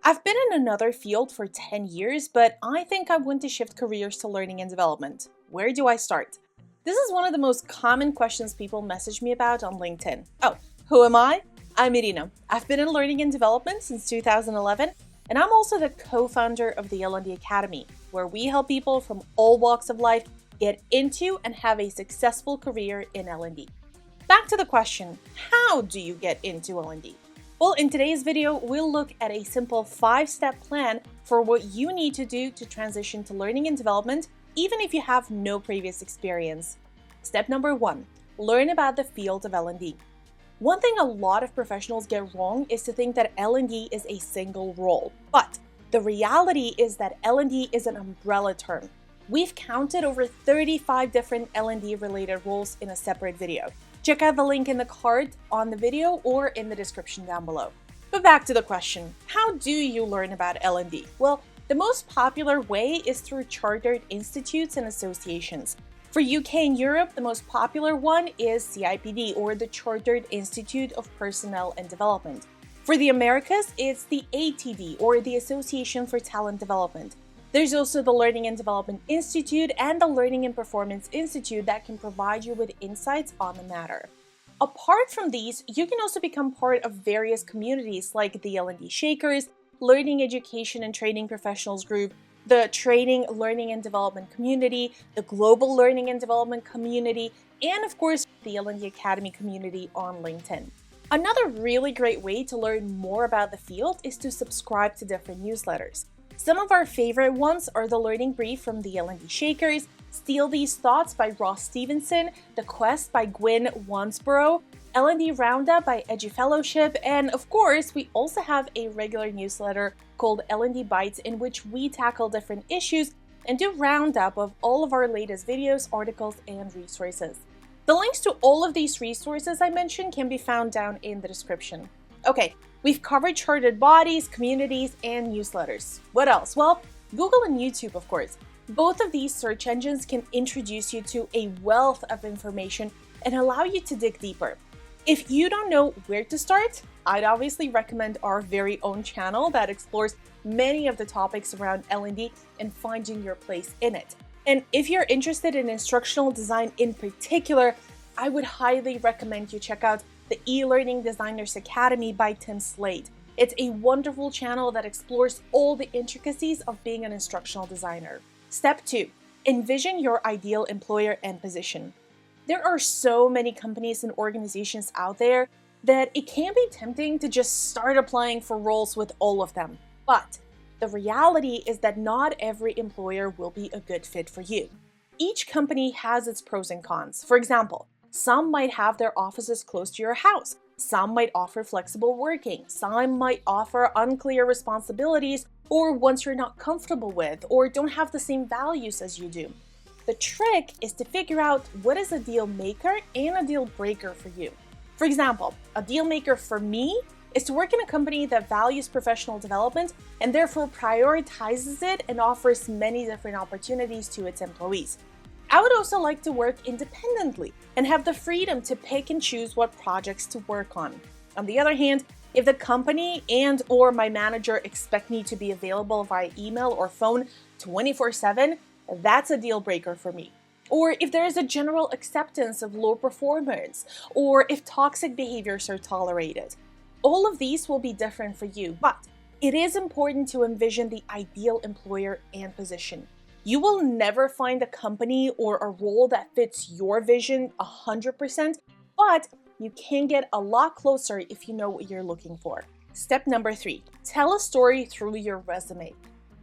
I've been in another field for 10 years, but I think I want to shift careers to learning and development. Where do I start? This is one of the most common questions people message me about on LinkedIn. Oh, who am I? I'm Irina. I've been in learning and development since 2011, and I'm also the co-founder of the L&D Academy, where we help people from all walks of life get into and have a successful career in L&D. Back to the question, how do you get into L&D? Well, in today's video, we'll look at a simple 5-step plan for what you need to do to transition to learning and development, even if you have no previous experience. Step number 1, learn about the field of L&D. One thing a lot of professionals get wrong is to think that L&D is a single role, but the reality is that L&D is an umbrella term. We've counted over 35 different L&D related roles in a separate video. Check out the link in the card on the video or in the description down below. But back to the question, how do you learn about L&D? Well, the most popular way is through chartered institutes and associations. For UK and Europe, the most popular one is CIPD, or the Chartered Institute of Personnel and Development. For the Americas, it's the ATD, or the Association for Talent Development. There's also the Learning and Development Institute and the Learning and Performance Institute that can provide you with insights on the matter. Apart from these, you can also become part of various communities like the L&D Shakers, Learning, Education and Training Professionals Group, the Training, Learning and Development Community, the Global Learning and Development Community, and of course, the L&D Academy community on LinkedIn. Another really great way to learn more about the field is to subscribe to different newsletters. Some of our favorite ones are the Learning Brief from the L&D Shakers, Steal These Thoughts by Ross Stevenson, The Quest by Gwyn Wansborough, L&D Roundup by EduFellowship, and of course, we also have a regular newsletter called L&D Bites in which we tackle different issues and do roundup of all of our latest videos, articles, and resources. The links to all of these resources I mentioned can be found down in the description. Okay, we've covered chartered bodies, communities, and newsletters. What else? Well, Google and YouTube, of course. Both of these search engines can introduce you to a wealth of information and allow you to dig deeper. If you don't know where to start, I'd obviously recommend our very own channel that explores many of the topics around L&D and finding your place in it. And if you're interested in instructional design in particular, I would highly recommend you check out the E-Learning Designers Academy by Tim Slade. It's a wonderful channel that explores all the intricacies of being an instructional designer. Step 2, envision your ideal employer and position. There are so many companies and organizations out there that it can be tempting to just start applying for roles with all of them. But the reality is that not every employer will be a good fit for you. Each company has its pros and cons. For example, some might have their offices close to your house. Some might offer flexible working. Some might offer unclear responsibilities or ones you're not comfortable with or don't have the same values as you do. The trick is to figure out what is a deal maker and a deal breaker for you. For example, a deal maker for me is to work in a company that values professional development and therefore prioritizes it and offers many different opportunities to its employees. I would also like to work independently and have the freedom to pick and choose what projects to work on. On the other hand, if the company and/or my manager expect me to be available via email or phone 24/7, that's a deal breaker for me. Or if there is a general acceptance of low performance, or if toxic behaviors are tolerated. All of these will be different for you, but it is important to envision the ideal employer and position. You will never find a company or a role that fits your vision 100%, but you can get a lot closer if you know what you're looking for. Step number 3, tell a story through your resume.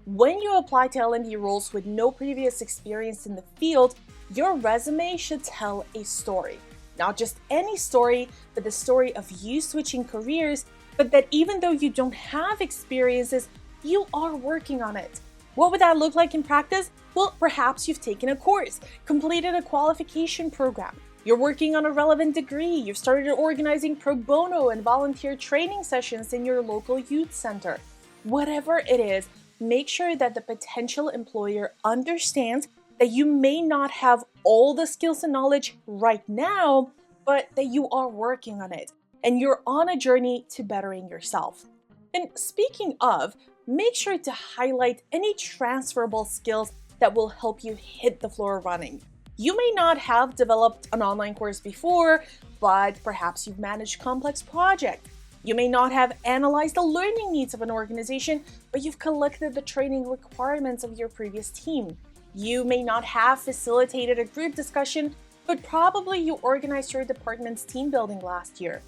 When you apply to L&D roles with no previous experience in the field, your resume should tell a story. Not just any story, but the story of you switching careers, but that even though you don't have experiences, you are working on it. What would that look like in practice? Well, perhaps you've taken a course, completed a qualification program, you're working on a relevant degree, you've started organizing pro bono and volunteer training sessions in your local youth center. Whatever it is, make sure that the potential employer understands that you may not have all the skills and knowledge right now, but that you are working on it and you're on a journey to bettering yourself. And speaking of, make sure to highlight any transferable skills that will help you hit the floor running. You may not have developed an online course before, but perhaps you've managed complex projects. You may not have analyzed the learning needs of an organization, but you've collected the training requirements of your previous team. You may not have facilitated a group discussion, but probably you organized your department's team building last year.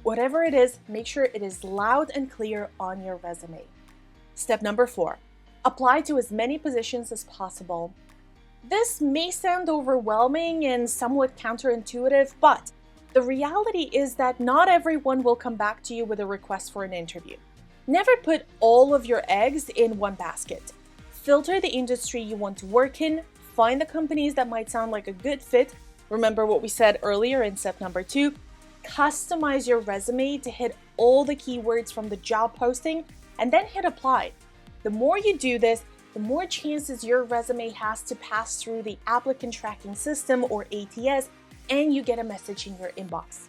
Whatever it is, make sure it is loud and clear on your resume. Step number 4, apply to as many positions as possible. This may sound overwhelming and somewhat counterintuitive, but the reality is that not everyone will come back to you with a request for an interview. Never put all of your eggs in one basket. Filter the industry you want to work in, find the companies that might sound like a good fit. Remember what we said earlier in step number 2, customize your resume to hit all the keywords from the job posting, and then hit apply. The more you do this, the more chances your resume has to pass through the applicant tracking system or ATS, and you get a message in your inbox.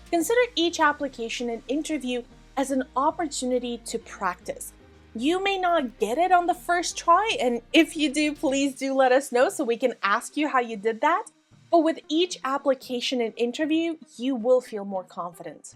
Consider each application and interview as an opportunity to practice. You may not get it on the first try, and if you do, please do let us know so we can ask you how you did that. But with each application and interview, you will feel more confident.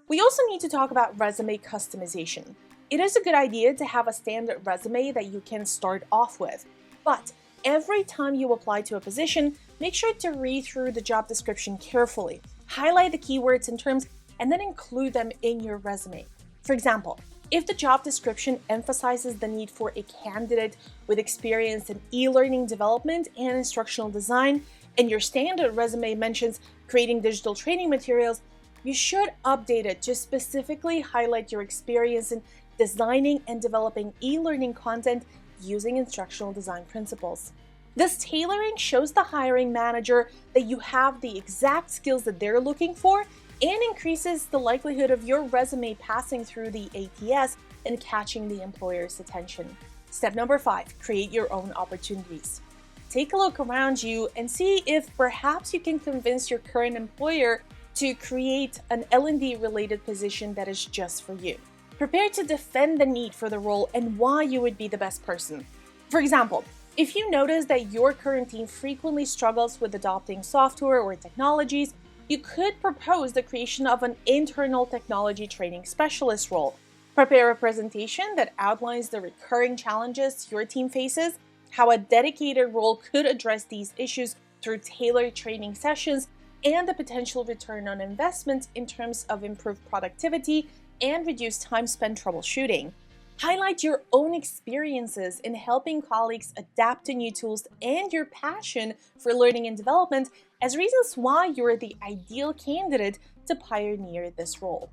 We also need to talk about resume customization. It is a good idea to have a standard resume that you can start off with, but every time you apply to a position, make sure to read through the job description carefully, highlight the keywords and terms, and then include them in your resume. For example, if the job description emphasizes the need for a candidate with experience in e-learning development and instructional design, and your standard resume mentions creating digital training materials, you should update it to specifically highlight your experience in designing and developing e-learning content using instructional design principles. This tailoring shows the hiring manager that you have the exact skills that they're looking for and increases the likelihood of your resume passing through the ATS and catching the employer's attention. Step number 5, create your own opportunities. Take a look around you and see if perhaps you can convince your current employer to create an L&D related position that is just for you. Prepare to defend the need for the role and why you would be the best person. For example, if you notice that your current team frequently struggles with adopting software or technologies, you could propose the creation of an internal technology training specialist role. Prepare a presentation that outlines the recurring challenges your team faces, how a dedicated role could address these issues through tailored training sessions, and the potential return on investment in terms of improved productivity and reduced time spent troubleshooting. Highlight your own experiences in helping colleagues adapt to new tools and your passion for learning and development as reasons why you're the ideal candidate to pioneer this role.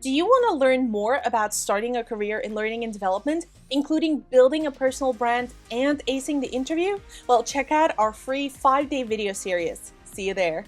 Do you want to learn more about starting a career in learning and development, including building a personal brand and acing the interview? Well, check out our free 5-day video series. See you there.